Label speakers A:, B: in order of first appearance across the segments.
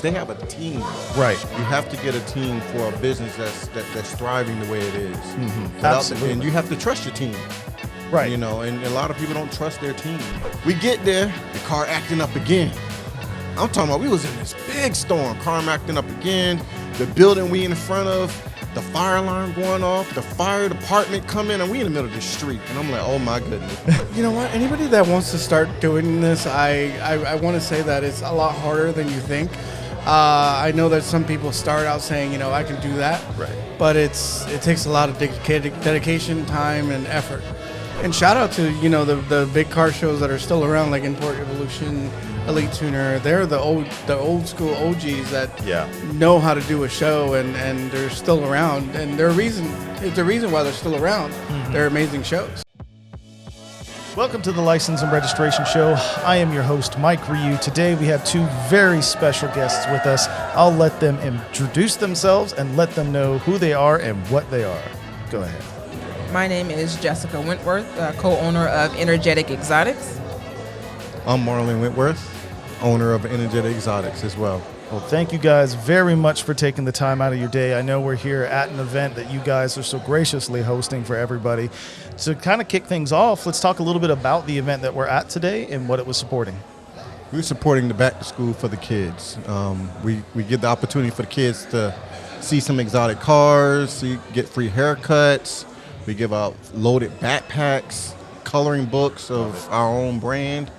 A: They have a team.
B: Right.
A: You have to get a team for a business that's thriving the way it is.
B: Absolutely.
A: And you have to trust your team.
B: Right.
A: You know, and a lot of people don't trust their team. We get there, the car acting up again. I'm talking about we was in this big storm, car acting up again, the building we in front of, the fire alarm going off, the fire department coming, and we in the middle of the street. And I'm like, oh my goodness.
C: You know what? Anybody that wants to start doing this, I want to say that it's a lot harder than you think. I know that some people start out saying, you know, I can do that.
B: Right.
C: But it takes a lot of dedication, time, and effort. And shout out to, you know, the big car shows that are still around, like Import Evolution, Elite Tuner. They're the old school OGs that know how to do a show, and they're still around. And it's the reason why they're still around. They're amazing shows.
B: Welcome to the License and Registration Show. I am your host, Mike Ryu. Today we have two very special guests with us. I'll let them introduce themselves and let them know who they are and what they are. Go ahead.
D: My name is Jessica Wentworth, co-owner of Energetic Exotics.
A: I'm Marlon Wentworth, owner of Energetic Exotics as well.
B: Well, thank you guys very much for taking the time out of your day. I know we're here at an event that you guys are so graciously hosting for everybody. To kind of kick things off, let's talk a little bit about the event that we're at today and what it was supporting.
A: We're supporting the back to school for the kids. We give the opportunity for the kids to see some exotic cars, get free haircuts. We give out loaded backpacks, coloring books of our own brand.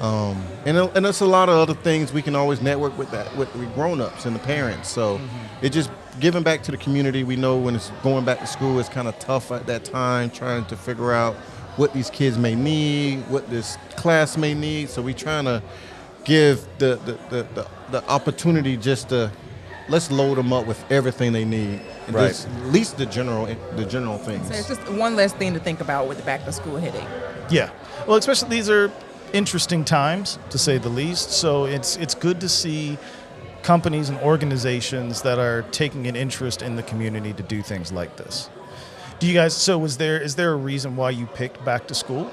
A: And there's a lot of other things we can always network with the grown-ups and the parents. So it just giving back to the community. We know when it's going back to school, it's kind of tough at that time, trying to figure out what these kids may need, what this class may need. So we're trying to give the opportunity just to let's load them up with everything they need. And
B: Right.
A: just at least the general things.
D: So it's just one less thing to think about with the back to school headache.
B: Yeah. Well, especially these are interesting times, to say the least. So it's good to see companies and organizations that are taking an interest in the community to do things like this. Do you guys? So is there a reason why you picked back to school?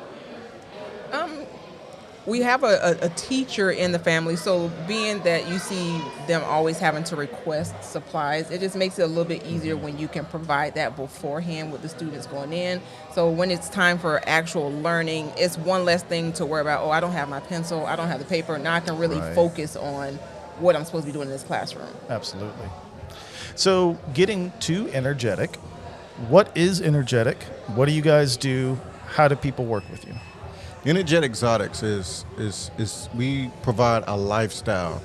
D: We have a teacher in the family, so being that you see them always having to request supplies, it just makes it a little bit easier when you can provide that beforehand with the students going in. So when it's time for actual learning, it's one less thing to worry about, oh, I don't have my pencil, I don't have the paper. Now I can really focus on what I'm supposed to be doing in this classroom.
B: Absolutely. So getting to Energetic, what is Energetic? What do you guys do? How do people work with you?
A: Energetic Exotics is we provide a lifestyle.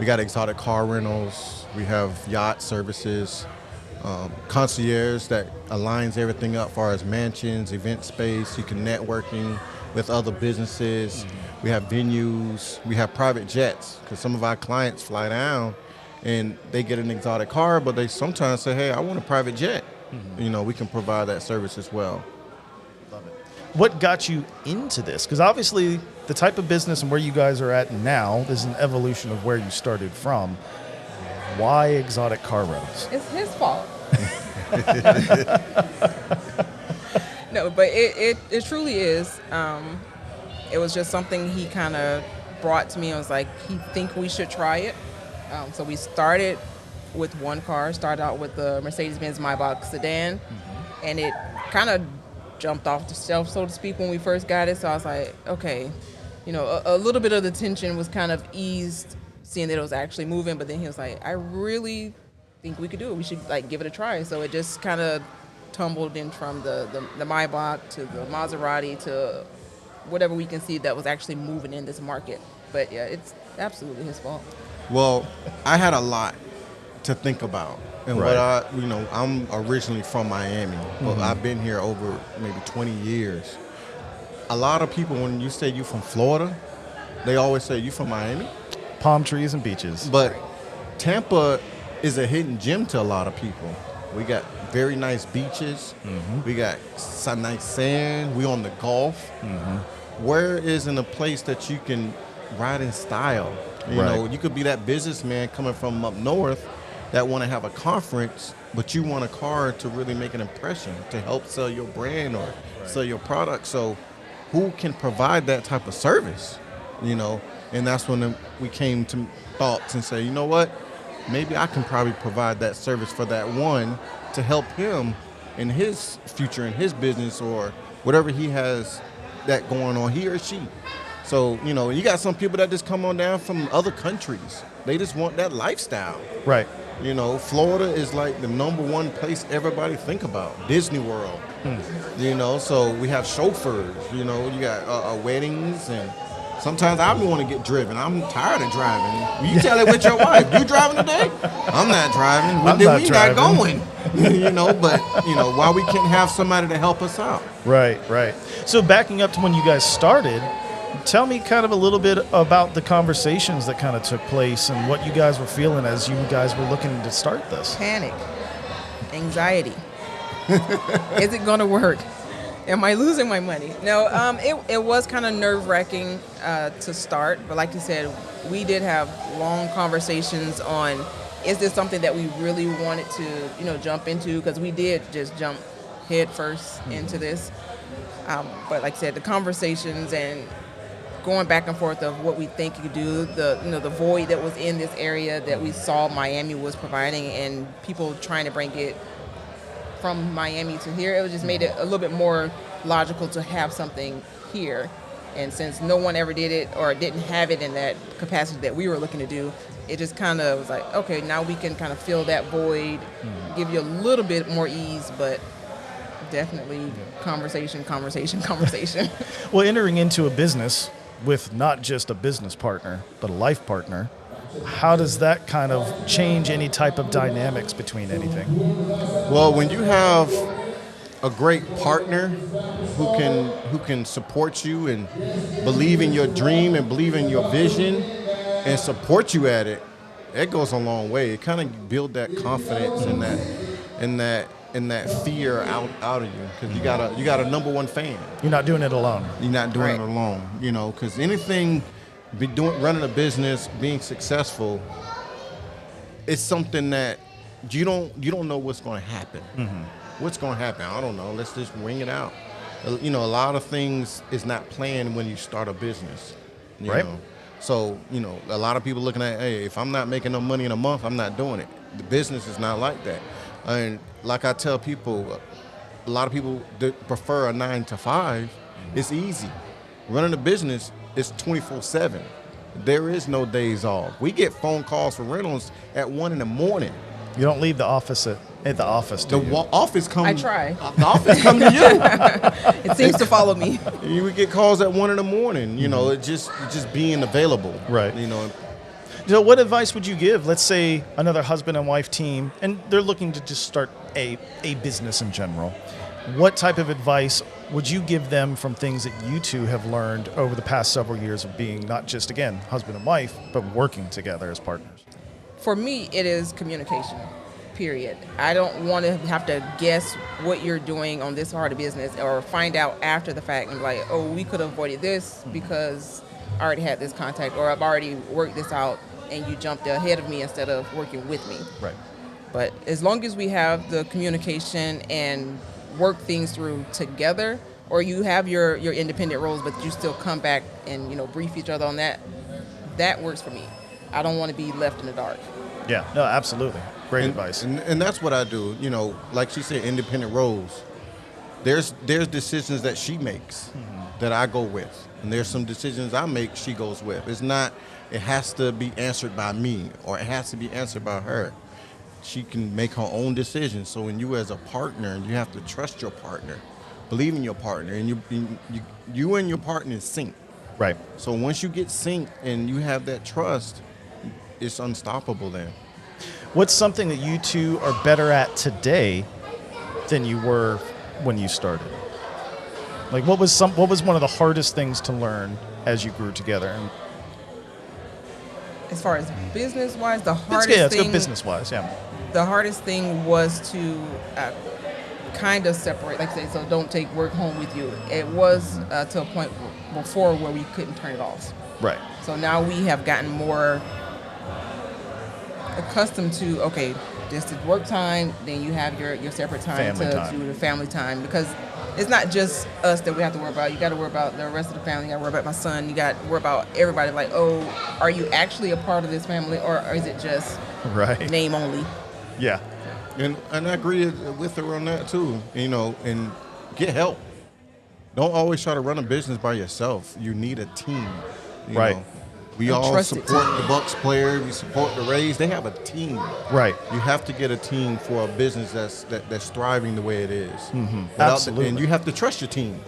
A: We got exotic car rentals. We have yacht services, concierge that aligns everything up as far as mansions, event space. You can networking with other businesses. We have venues. We have private jets because some of our clients fly down and they get an exotic car, but they sometimes say, hey, I want a private jet. You know, we can provide that service as well.
B: What got you into this? Because obviously the type of business and where you guys are at now is an evolution of where you started from. Why exotic car rentals?
D: It's his fault. No, but it truly is. It was just something he kind of brought to me and was like, he think we should try it. So we started with one car, started out with the Mercedes Benz Maybach sedan, and it kind of jumped off the shelf, so to speak, when we first got it. So I was like, okay, you know, a little bit of the tension was kind of eased seeing that it was actually moving. But then he was like, I really think we could do it. We should like give it a try. So it just kind of tumbled in from the Maybach to the Maserati to whatever we can see that was actually moving in this market. But yeah, it's absolutely his fault.
A: Well, I had a lot to think about. And I'm originally from Miami, but I've been here over maybe 20 years. A lot of people, when you say you from Florida, they always say you from Miami.
B: Palm trees and beaches.
A: But Tampa is a hidden gem to a lot of people. We got very nice beaches. We got some nice sand. We on the Gulf. Where isn't a place that you can ride in style? You know, you could be that businessman coming from up north that want to have a conference, but you want a car to really make an impression, to help sell your brand or sell your product. So who can provide that type of service? You know, and that's when we came to thoughts and say, you know what, maybe I can probably provide that service for that one to help him in his future, in his business, or whatever he has that going on, he or she. So, you know, you got some people that just come on down from other countries. They just want that lifestyle.
B: Right.
A: You know, Florida is like the number one place everybody think about. Disney World. You know, so we have chauffeurs. You know, you got weddings, and sometimes I want to get driven. I'm tired of driving. You tell it with your wife. You driving today? I'm not driving. We not going. You know, but you know, why we can't have somebody to help us out?
B: Right. So backing up to when you guys started, tell me kind of a little bit about the conversations that kind of took place and what you guys were feeling as you guys were looking to start this.
D: Panic, anxiety. Is it going to work? Am I losing my money? No, it was kind of nerve-wracking to start, but like you said, we did have long conversations on, is this something that we really wanted to, you know, jump into? Because we did just jump head first into this. But like I said, the conversations and going back and forth of what we think you could do, the void that was in this area that we saw Miami was providing, and people trying to bring it from Miami to here, it just made it a little bit more logical to have something here. And since no one ever did it or didn't have it in that capacity that we were looking to do, it just kind of was like, okay, now we can kind of fill that void, give you a little bit more ease, but definitely conversation.
B: Well, entering into a business with not just a business partner, but a life partner, how does that kind of change any type of dynamics between anything?
A: Well, when you have a great partner who can support you and believe in your dream and believe in your vision and support you at it, it goes a long way. It kind of builds that confidence and that fear out of you, because you got a number one fan.
B: You're not doing it alone.
A: You're not doing it alone, you know, because anything, running a business, being successful, it's something that you don't know what's going to happen. What's going to happen? I don't know. Let's just wing it out. You know, a lot of things is not planned when you start a business. You know? So, you know, a lot of people looking at, hey, if I'm not making no money in a month, I'm not doing it. The business is not like that. And like I tell people, a lot of people prefer a 9 to 5. It's easy. Running a business is 24/7. There is no days off. We get phone calls for rentals at 1 in the morning.
B: You don't leave the office at the office, do you?
A: Office comes.
D: I try.
A: The office come to you.
D: It seems to follow me.
A: You would get calls at 1 in the morning. You know, it just being available.
B: Right.
A: You know.
B: So what advice would you give, let's say, another husband and wife team, and they're looking to just start a business in general? What type of advice would you give them from things that you two have learned over the past several years of being not just, again, husband and wife, but working together as partners?
D: For me, it is communication, period. I don't want to have to guess what you're doing on this part of business or find out after the fact and be like, oh, we could have avoided this because I already had this contact, or I've already worked this out and you jumped ahead of me instead of working with me.
B: Right.
D: But as long as we have the communication and work things through together, or you have your independent roles, but you still come back and, you know, brief each other on that, that works for me. I don't want to be left in the dark.
B: Yeah, no, absolutely. Great advice.
A: And that's what I do. You know, like she said, independent roles. There's decisions that she makes that I go with. And there's some decisions I make she goes with. It's not, it has to be answered by me or it has to be answered by her. She can make her own decisions. So when you as a partner, you have to trust your partner, believe in your partner, and you and your partner sync.
B: Right.
A: So once you get synced and you have that trust, it's unstoppable then.
B: What's something that you two are better at today than you were when you started? Like, what was one of the hardest things to learn as you grew together? And
D: As far as business-wise, the hardest
B: let's
D: thing...
B: go business-wise, yeah.
D: The hardest thing was to kind of separate, like I say, so don't take work home with you. It was to a point before where we couldn't turn it off.
B: Right.
D: So now we have gotten more accustomed to, okay, this is work time, then you have your separate time
B: Family
D: to
B: time.
D: do the family time, because it's not just us that we have to worry about. You got to worry about the rest of the family. You got to worry about my son. You got to worry about everybody. Like, oh, are you actually a part of this family, or is it just name only?
B: Yeah.
A: And I agree with her on that too. You know, and get help. Don't always try to run a business by yourself. You need a team. You know? We all support the Bucks players. We support the Rays. They have a team.
B: Right.
A: You have to get a team for a business that's thriving the way it is.
B: Mm-hmm. Absolutely.
A: And you have to trust your team.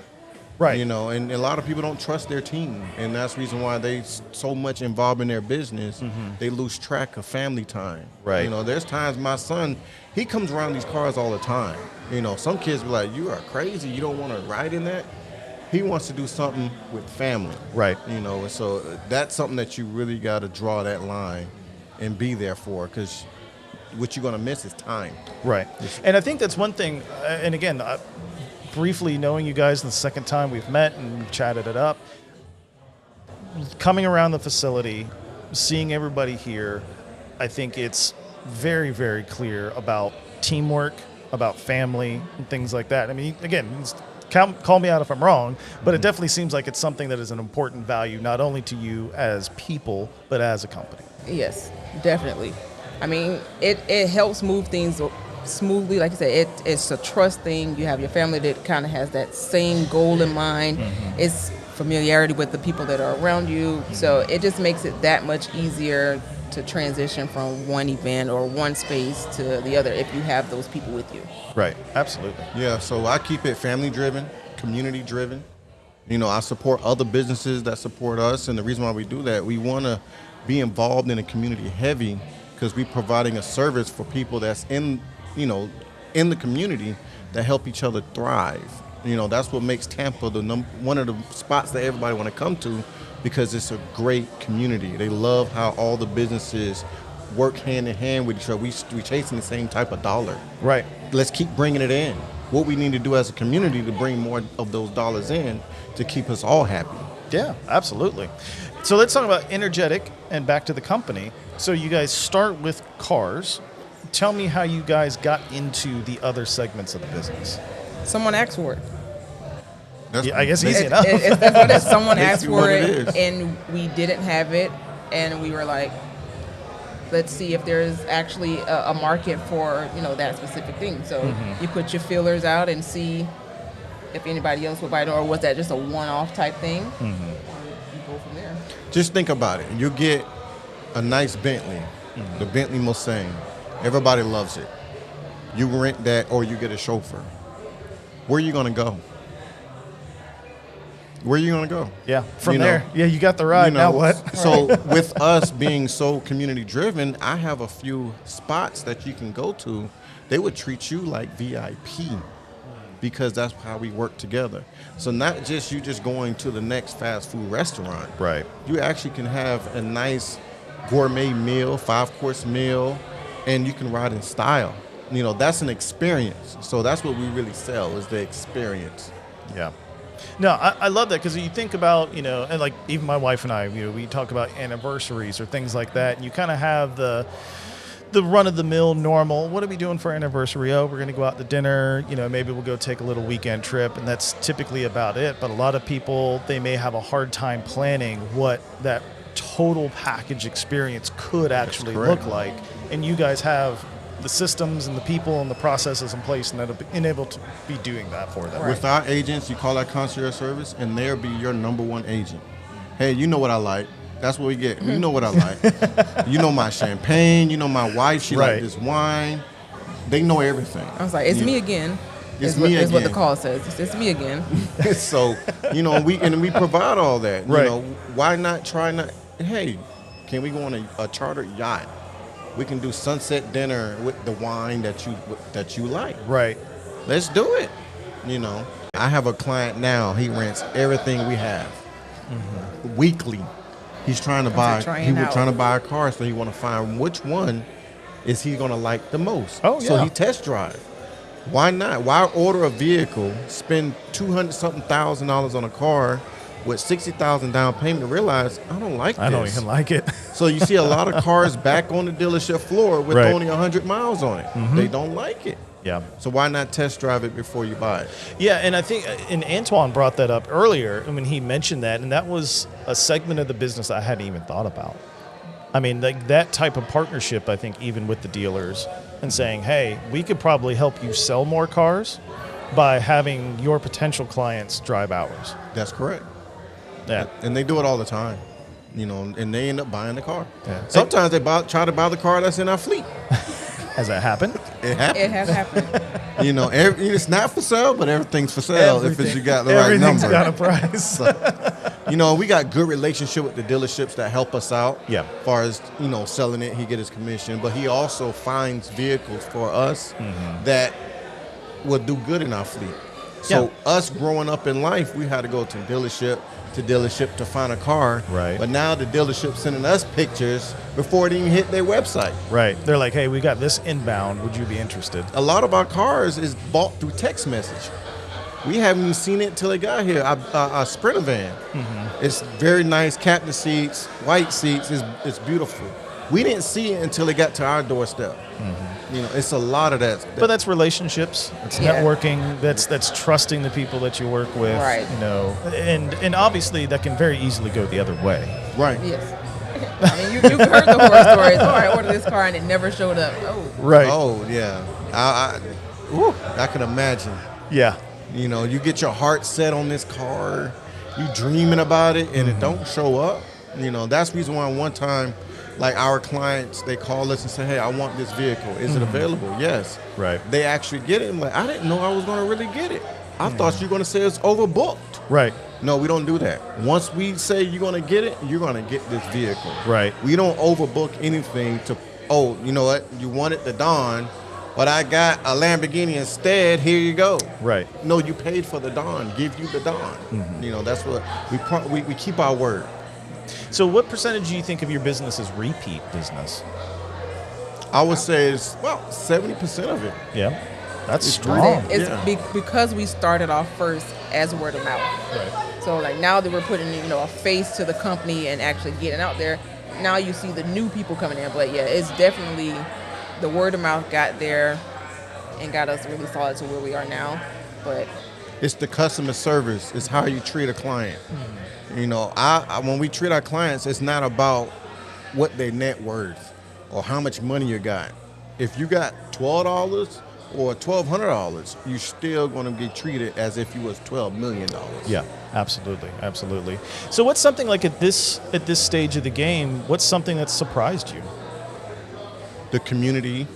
B: Right.
A: You know, and a lot of people don't trust their team, and that's the reason why they so much involved in their business, they lose track of family time.
B: Right.
A: You know, there's times my son, he comes around these cars all the time. You know, some kids be like, you are crazy. You don't want to ride in that. He wants to do something with family.
B: Right.
A: You know, and so that's something that you really got to draw that line and be there for, because what you're going to miss is time.
B: Right. And I think that's one thing, and again, briefly knowing you guys the second time we've met and chatted it up, coming around the facility, seeing everybody here, I think it's very, very clear about teamwork, about family, and things like that. I mean, again, call me out if I'm wrong, but it definitely seems like it's something that is an important value, not only to you as people, but as a company.
D: Yes, definitely. I mean, it helps move things smoothly. Like I said, it's a trust thing. You have your family that kind of has that same goal in mind. It's familiarity with the people that are around you. So it just makes it that much easier to transition from one event or one space to the other if you have those people with you.
B: Right. Absolutely.
A: Yeah, so I keep it family-driven, community-driven. You know, I support other businesses that support us, and the reason why we do that, we want to be involved in a community heavy because we're providing a service for people that's in the community that help each other thrive. You know, that's what makes Tampa one of the spots that everybody want to come to, because it's a great community. They love how all the businesses work hand in hand with each other. We chasing the same type of dollar.
B: Right.
A: Let's keep bringing it in. What we need to do as a community to bring more of those dollars in to keep us all happy.
B: Yeah, absolutely. So let's talk about energetic and back to the company. So you guys start with cars. Tell me how you guys got into the other segments of the business.
D: Someone asked for it.
B: I guess easy enough.
D: That's what it is. Someone asked for
A: it
D: it, and we didn't have it, and we were like, let's see if there's actually a market for that specific thing. So you put your feelers out and see if anybody else would buy it, or was that just a one-off type thing? You go from there.
A: Just think about it. You get a nice Bentley, the Bentley Mustang. Everybody loves it. You rent that, or you get a chauffeur. Where are you going to go? Where are you going to go?
B: Yeah, from there. Yeah, you got the ride. Now what?
A: So with us being so community driven, I have a few spots that you can go to. They would treat you like VIP because that's how we work together. So not just you just going to the next fast food restaurant.
B: Right.
A: You actually can have a nice gourmet meal, 5-course meal, and you can ride in style. You know, that's an experience. So that's what we really sell, is the experience.
B: Yeah. No, I love that, because you think about, and like even my wife and I, we talk about anniversaries or things like that, and you kind of have the run-of-the-mill normal. What are we doing for our anniversary? Oh, we're going to go out to dinner. Maybe we'll go take a little weekend trip, and that's typically about it. But a lot of people, they may have a hard time planning what that total package experience could actually look like. And you guys have the systems and the people and the processes in place, and that'll be enabled to be doing that for them.
A: With our agents, you call that concierge service, and they'll be your number one agent. Hey, you know what I like. That's what we get. You know what I like. You know my champagne. You know my wife. She like this wine. They know everything.
D: I was like, it's me again.
A: It's me again.
D: Is what the call says. It's me again.
A: So, we provide all that.
B: Right.
A: Why not try not? Hey, can we go on a chartered yacht? We can do sunset dinner with the wine that you like.
B: Right.
A: Let's do it. I have a client now. He rents everything we have weekly. He's trying to buy. He was trying to buy a car, so he want to find which one is he going to like the most.
B: Oh, yeah.
A: So he test drive. Why not? Why order a vehicle, spend $200-something thousand on a car with $60,000 down payment to realize I don't like this.
B: I don't even like it.
A: So you see a lot of cars back on the dealership floor with
B: Right.
A: only 100 miles on it. They don't like it.
B: Yeah.
A: So why not test drive it before you buy it?
B: Yeah, and I think, and Antoine brought that up earlier when he mentioned that, and that was a segment of the business I hadn't even thought about. I mean, like that type of partnership, I think, even with the dealers and saying, hey, we could probably help you sell more cars by having your potential clients drive ours.
A: That's correct.
B: Yeah.
A: And they do it all the time, you know, and they end up buying the car.
B: Yeah.
A: Sometimes they try to buy the car that's in our fleet.
B: Has that happened?
A: It happens.
D: It has happened.
A: You know, it's not for sale, but everything's for sale if you got the right
B: Everything's
A: number.
B: got a price.
A: You know, we got good relationship with the dealerships that help us out.
B: Yeah.
A: As far as, you know, selling it, he get his commission, but he also finds vehicles for us that will do good in our fleet. So
B: Yeah.
A: us growing up in life, we had to go to dealership to find a car.
B: Right.
A: But now the dealership sending us pictures before it even hit their website.
B: Right. They're like, hey, we got this inbound. Would you be interested?
A: A lot of our cars is bought through text message. We haven't even seen it till it got here. Our Sprinter van. It's very nice, captain seats, white seats. It's beautiful. We didn't see it until it got to our doorstep. You know, it's a lot of that.
B: But that's relationships. It's
D: Yeah.
B: networking. That's trusting the people that you work with.
D: Right.
B: You know, and obviously that can very easily go the other way.
A: right.
D: Yes. I mean, you've heard the horror stories. Oh, I ordered this car and it never showed up. Oh.
B: Right.
A: Oh yeah. I can imagine.
B: Yeah.
A: You know, you get your heart set on this car, you dreaming about it, and it don't show up. You know, that's the reason why one time, like our clients, they call us and say, hey, I want this vehicle. Is it available? Yes.
B: Right.
A: They actually get it. I'm like, I didn't know I was going to really get it. I thought you were going to say it's overbooked.
B: Right.
A: No, we don't do that. Once we say you're going to get it, you're going to get this vehicle.
B: Right.
A: We don't overbook anything to, oh, you know what? You wanted the Dawn, but I got a Lamborghini instead. Here you go.
B: Right.
A: No, you paid for the Dawn. Give you the Dawn. You know, that's what we keep our word.
B: So what percentage do you think of your business is repeat business?
A: I would say it's, 70% of it.
B: Yeah. That's
A: It's
B: strong.
A: great.
D: It's
A: Yeah.
D: because we started off first as word of mouth.
B: Right.
D: So like now that we're putting, you know, a face to the company and actually getting out there, now you see the new people coming in. But yeah, it's definitely the word of mouth got there and got us really solid to where we are now. But
A: It's the customer service. It's how you treat a client. You know, I when we treat our clients, it's not about what their net worth or how much money you got. If you got $12 or $1,200, you're still going to be treated as if you was $12 million.
B: Yeah, absolutely, absolutely. So what's something like at this stage of the game, what's something that surprised you?
A: The community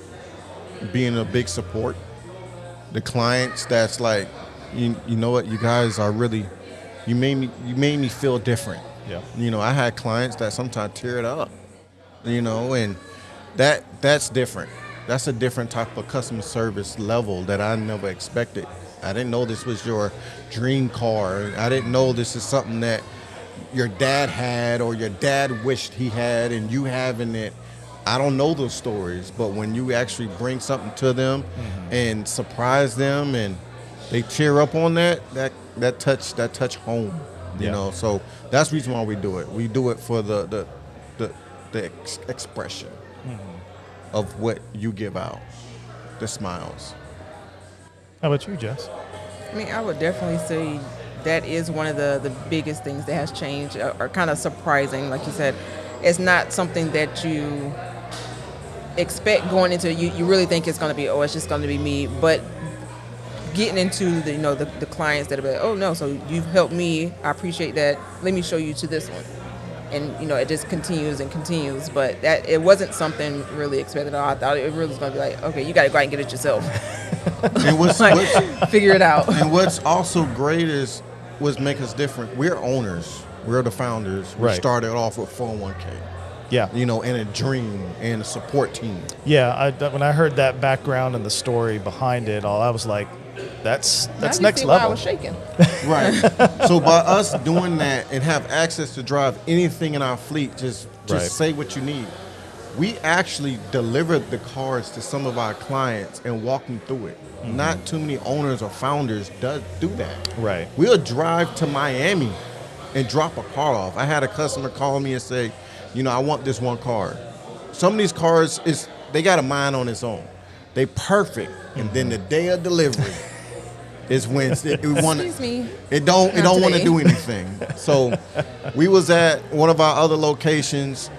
A: being a big support. The clients that's like, you know what, you guys are really, you made me feel different.
B: Yeah.
A: You know, I had clients that sometimes tear it up, you know, and that's different. That's a different type of customer service level that I never expected. I didn't know this was your dream car. I didn't know this is something that your dad had or your dad wished he had and you having it. I don't know those stories, but when you actually bring something to them and surprise them and they tear up on that touch home, you
B: Yeah.
A: know. So that's the reason why we do it. We do it for the expression of what you give out, the smiles.
B: How about you, Jess?
D: I mean, I would definitely say that is one of the biggest things that has changed or kind of surprising. Like you said, it's not something that you expect going into. You really think it's going to be, it's just going to be me. But getting into the clients that are like, oh no, so you've helped me. I appreciate that. Let me show you to this one. And it just continues and continues. But that it wasn't something really expected at all. I thought it really was going to be like, okay, you got to go out and get it yourself.
A: And what's
D: Figure it out.
A: and what's also great is what makes us different. We're owners. We're the founders. We
B: Right.
A: started off with 401k.
B: Yeah.
A: And a dream and a support team.
B: Yeah, when I heard that background and the story behind it all, I was like, that's
D: Now you
B: next
D: see why I
B: level.
D: was shaking.
A: Right. So by us doing that and have access to drive anything in our fleet, just
B: Right.
A: say what you need. We actually delivered the cars to some of our clients and walk them through it. Not too many owners or founders do that.
B: Right.
A: We'll drive to Miami and drop a car off. I had a customer call me and say, I want this one car. Some of these cars, they got a mind on its own. They perfect. And then the day of delivery is when
D: Excuse me.
A: it don't
D: Not
A: want to
D: today.
A: do anything. So we was at one of our other locations.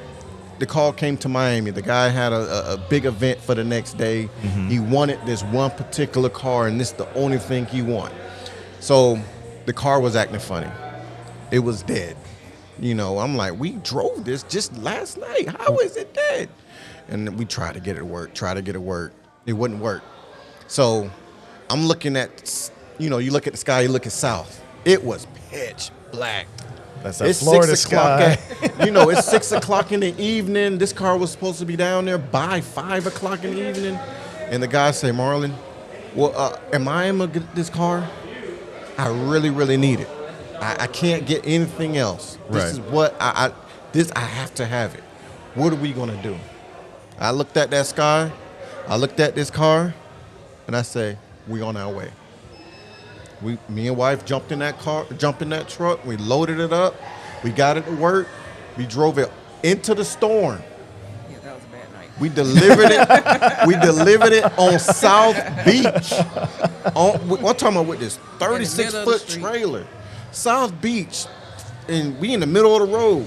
A: The call came to Miami. The guy had a big event for the next day. He wanted this one particular car, and this is the only thing he wanted. So the car was acting funny. It was dead. I'm like, we drove this just last night. How is it dead? And we tried to get it to work. It wouldn't work. So I'm looking at, you look at the sky, you look at south. It was pitch black.
B: That's that Florida sky.
A: It's 6 o'clock in the evening. This car was supposed to be down there by 5 o'clock in the evening. And the guy say, Marlon, well, am I able to get this car? I really, really need it. I can't get anything else. This is what I have to have it. What are we going to do? I looked at that sky. I looked at this car. And I say, we on our way. Me and wife jumped in that truck. We loaded it up. We got it to work. We drove it into the storm.
D: Yeah, that was a bad night.
A: We delivered it. We delivered it on South Beach. We're talking about with this 36-foot trailer. South Beach, and we in the middle of the road.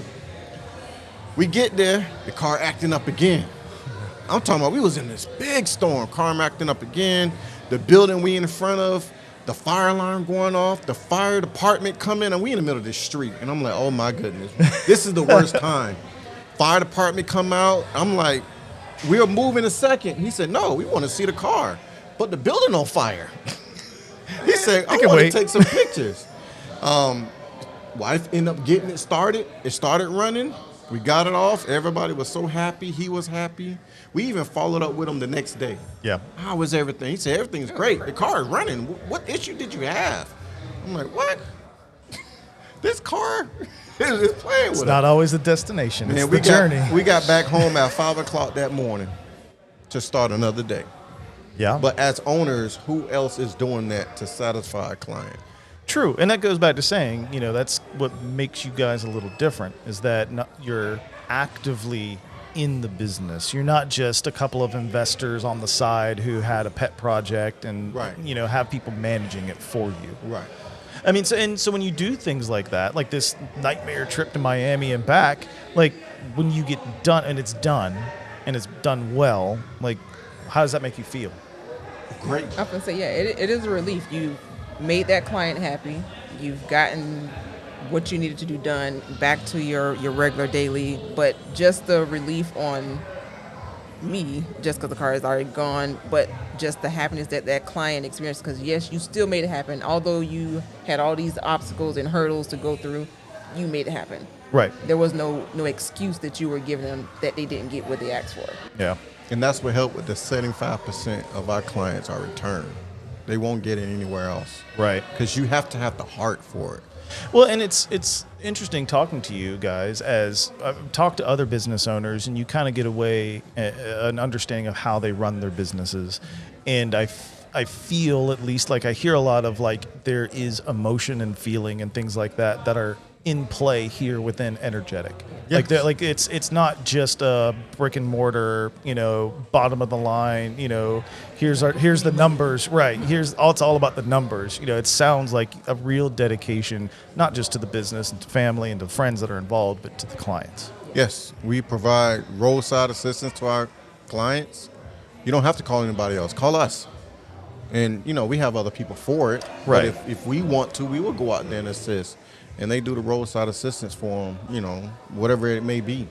A: We get there, the car acting up again. I'm talking about we was in this big storm. Car acting up again. The building we in front of, the fire alarm going off, the fire department coming, and we in the middle of this street. And I'm like, oh my goodness, this is the worst time. Fire department come out. I'm like, we'll move in a second. He said, no, we want to see the car, but the building on fire. He said, I want to take some pictures. Wife ended up getting it started. It started running. We got it off. Everybody was so happy. He was happy. We even followed up with him the next day.
B: Yeah.
A: How was everything? He said, everything's great. The car is running. What issue did you have? I'm like, what? This car is playing with us.
B: It's not always the destination. It's the journey.
A: We got back home at 5 o'clock that morning to start another day.
B: Yeah.
A: But as owners, who else is doing that to satisfy a client?
B: True, and that goes back to saying, that's what makes you guys a little different, is that you're actively in the business. You're not just a couple of investors on the side who had a pet project and, have people managing it for you.
A: Right.
B: I mean, so when you do things like that, like this nightmare trip to Miami and back, like when you get done and it's done done well, like how does that make you feel?
A: Great.
D: I was gonna say, yeah, it is a relief. You made that client happy. You've gotten what you needed to do done, back to your regular daily, but just the relief on me, just because the car is already gone, but just the happiness that client experienced, because yes, you still made it happen. Although you had all these obstacles and hurdles to go through, you made it happen.
B: Right.
D: There was no excuse that you were giving them that they didn't get what they asked for.
B: Yeah.
A: And that's what helped with the 75% of our clients are return. They won't get it anywhere else.
B: Right.
A: Because you have to have the heart for it.
B: Well, and it's interesting talking to you guys as I've talked to other business owners, and you kind of get an understanding of how they run their businesses. And I feel, at least, like I hear a lot of like there is emotion and feeling and things like that are in play here within Energetic.
A: Yes.
B: Like it's not just a brick and mortar, bottom of the line, here's the numbers, right? It's all about the numbers. It sounds like a real dedication, not just to the business and to family and to friends that are involved, but to the clients.
A: Yes, we provide roadside assistance to our clients. You don't have to call anybody else. Call us. And, we have other people for it.
B: Right.
A: But if we want to, we will go out there and assist. And they do the roadside assistance for them, whatever it may be.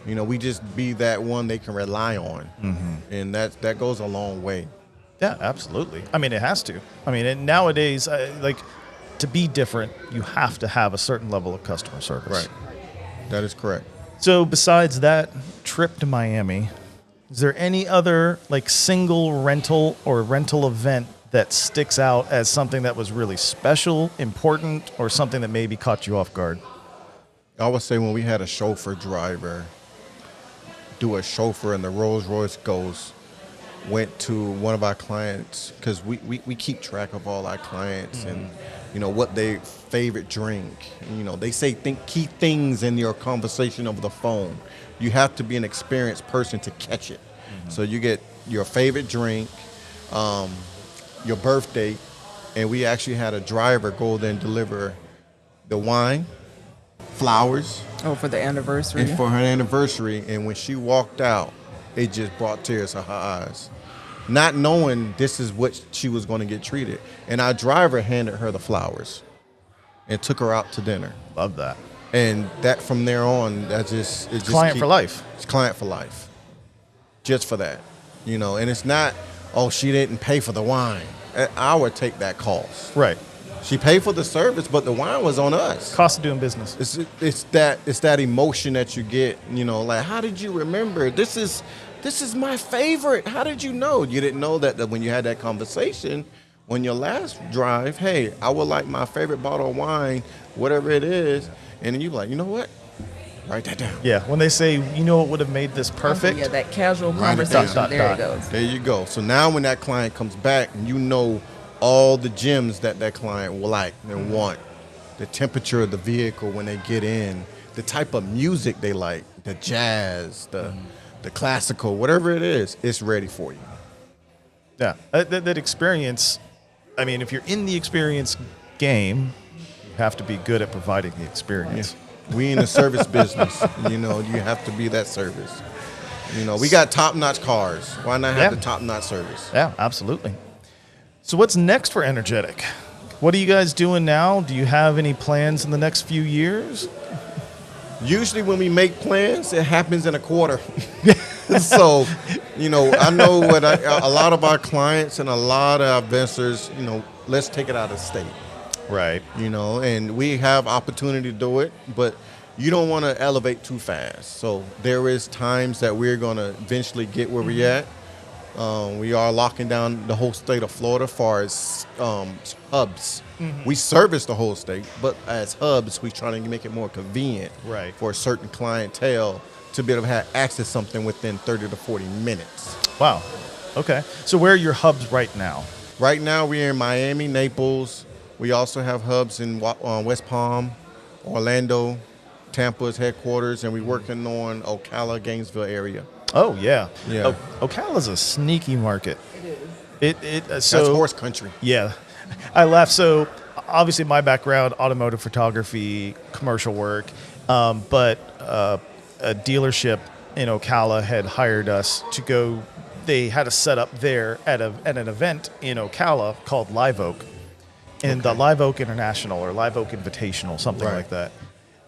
A: We just be that one they can rely on. Mm-hmm. And that goes a long way.
B: Yeah, absolutely. I mean, it has to. I mean, and nowadays, to be different, you have to have a certain level of customer service.
A: Right. That is correct.
B: So besides that trip to Miami, is there any other single rental or rental event that sticks out as something that was really special, important, or something that maybe caught you off guard?
A: I would say when we had a chauffeur driver do a chauffeur in the Rolls Royce Ghost, went to one of our clients, because we keep track of all our clients and, what their favorite drink. They say key things in your conversation over the phone. You have to be an experienced person to catch it. So you get your favorite drink, your birthday, and we actually had a driver go there and deliver the wine, flowers.
D: Oh, for the anniversary.
A: And for her anniversary. And when she walked out, it just brought tears to her eyes. Not knowing this is what she was going to get treated. And our driver handed her the flowers and took her out to dinner.
B: Love that.
A: And that from there on,
B: Client for life.
A: It's client for life. Just for that. And it's not, she didn't pay for the wine. I would take that cost.
B: Right.
A: She paid for the service, but the wine was on us.
B: Cost of doing business.
A: It's that emotion that you get, like, how did you remember? This is my favorite. How did you know? You didn't know that when you had that conversation on your last drive, hey, I would like my favorite bottle of wine, whatever it is. And then you're like, you know what? Write that down.
B: Yeah, when they say, what would have made this perfect?
D: Yeah, that casual
A: Write it down.
D: conversation. There it goes.
A: There you go. So now when that client comes back, and you know all the gems that client will like and want, the temperature of the vehicle when they get in, the type of music they like, the jazz, the classical, whatever it is, it's ready for you.
B: Yeah, that experience, if you're in the experience game, you have to be good at providing the experience.
A: Yeah. We in the service business, you have to be that service. We got top-notch cars. Why not have the top-notch service?
B: Yeah, absolutely. So what's next for Energetic? What are you guys doing now? Do you have any plans in the next few years?
A: Usually when we make plans, it happens in a quarter. So, I know what a lot of our clients and a lot of our investors, let's take it out of state.
B: Right.
A: And we have opportunity to do it, but you don't want to elevate too fast. So there is times that we're going to eventually get where we're at. We are locking down the whole state of Florida as far as hubs. We service the whole state, but as hubs, we're trying to make it more convenient for a certain clientele to be able to have access to something within 30 to 40 minutes.
B: Wow. Okay. So where are your hubs right now?
A: Right now, we're in Miami, Naples. We also have hubs in West Palm, Orlando, Tampa's headquarters, and we're working on Ocala, Gainesville area.
B: Oh, yeah.
A: Yeah.
B: Ocala's a sneaky market.
D: It is.
A: That's horse country.
B: Yeah. I laugh. So obviously my background, automotive photography, commercial work, but a dealership in Ocala had hired us to go. They had a setup there at an event in Ocala called Live Oak. And the Live Oak International or Live Oak Invitational, something like that.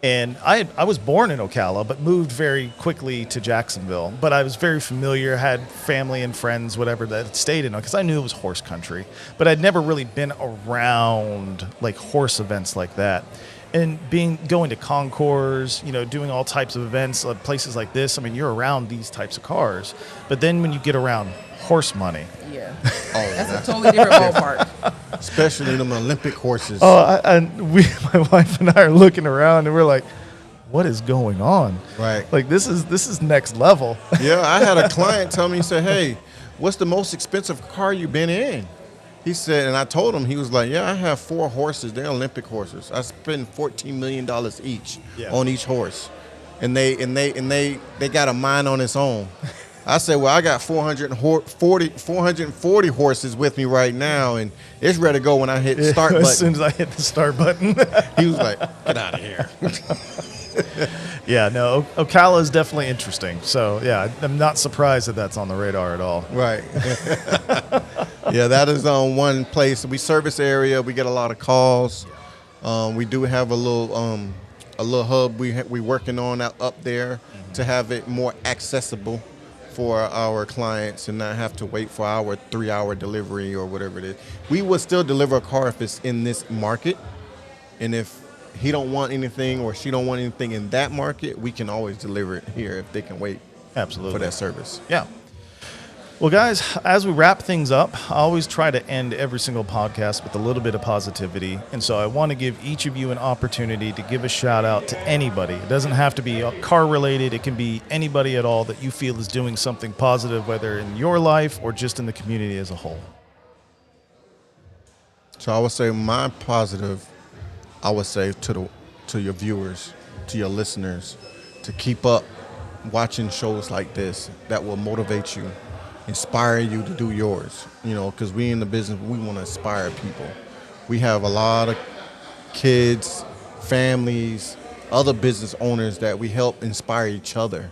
B: And I was born in Ocala, but moved very quickly to Jacksonville. But I was very familiar, had family and friends, whatever, that stayed in it, because I knew it was horse country. But I'd never really been around like horse events like that. And going to concours, doing all types of events, places like this. You're around these types of cars. But then when you get around horse money.
D: Yeah. That's a totally different ballpark.
A: Especially them Olympic horses.
B: My wife and I are looking around and we're like, what is going on?
A: Right.
B: Like this is next level.
A: Yeah, I had a client tell me, he said, hey, what's the most expensive car you've been in? He said, and I told him, he was like, yeah, I have 4 horses. They're Olympic horses. I spend $14 million each on each horse. And they got a mind on its own. I said, well, I got 440 horses with me right now, and it's ready to go when I hit the start button.
B: As soon as I hit the start button.
A: He was like, get out of here.
B: Yeah, no, Ocala is definitely interesting. So, yeah, I'm not surprised that that's on the radar at all.
A: Right. Yeah, that is one place. We service area. We get a lot of calls. We do have a little hub we're working on up there to have it more accessible for our clients and not have to wait for our 3-hour delivery or whatever it is. We would still deliver a car if it's in this market, and if he don't want anything or she don't want anything in that market, we can always deliver it here if they can wait
B: Absolutely.
A: for that service.
B: Yeah. Well, guys, as we wrap things up, I always try to end every single podcast with a little bit of positivity. And so I want to give each of you an opportunity to give a shout out to anybody. It doesn't have to be car related. It can be anybody at all that you feel is doing something positive, whether in your life or just in the community as a whole.
A: So I would say my positive, I would say to your viewers, to your listeners, to keep up watching shows like this that will motivate you, inspire you to do yours, because we in the business, we want to inspire people. We have a lot of kids, families, other business owners that we help inspire each other.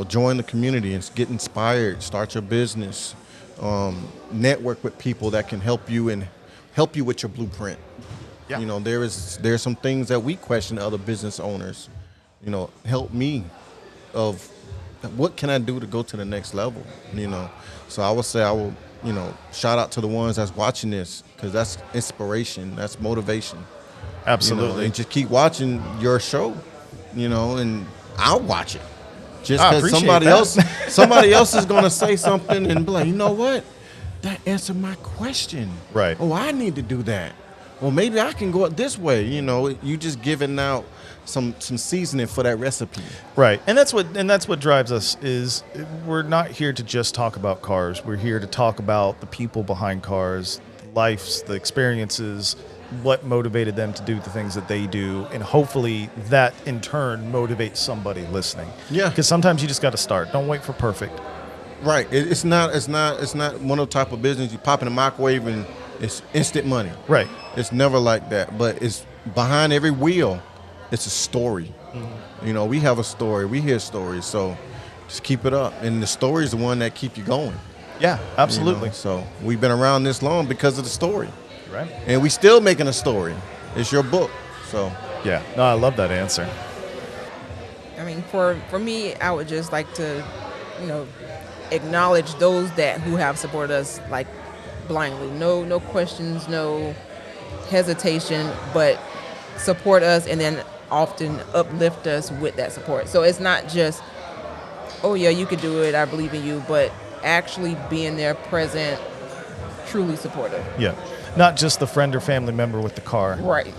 A: Join the community and get inspired, start your business, network with people that can help you with your blueprint. Yeah. There's some things that we question other business owners. Help me of what can I do to go to the next level, So I would say I will, shout out to the ones that's watching this, because that's inspiration, that's motivation.
B: Absolutely.
A: And just keep watching your show, and I'll watch it. Just
B: I
A: because
B: appreciate
A: somebody else is going to say something and be like, you know what? That answered my question.
B: Right.
A: Oh, I need to do that. Well, maybe I can go this way. You just giving out some seasoning for that recipe.
B: Right. And that's what drives us is we're not here to just talk about cars. We're here to talk about the people behind cars, lives, the experiences, what motivated them to do the things that they do, and hopefully that in turn motivates somebody listening.
A: Yeah.
B: Because sometimes you just got to start. Don't wait for perfect.
A: Right. It's not one of the type of business you pop in a microwave and it's instant money.
B: Right.
A: It's never like that. But it's behind every wheel, it's a story. We have a story. We hear stories. So just keep it up. And the story is the one that keep you going.
B: Yeah, absolutely.
A: So we've been around this long because of the story.
B: Right.
A: And we still making a story. It's your book. So
B: yeah. No, I love that answer.
D: I mean, for me, I would just like to, acknowledge those who have supported us like blindly. No questions, no hesitation, but support us and then often uplift us with that support. So it's not just, oh yeah, you could do it, I believe in you, but actually being there, present, truly supportive.
B: Yeah. Not just the friend or family member with the car.
D: Right.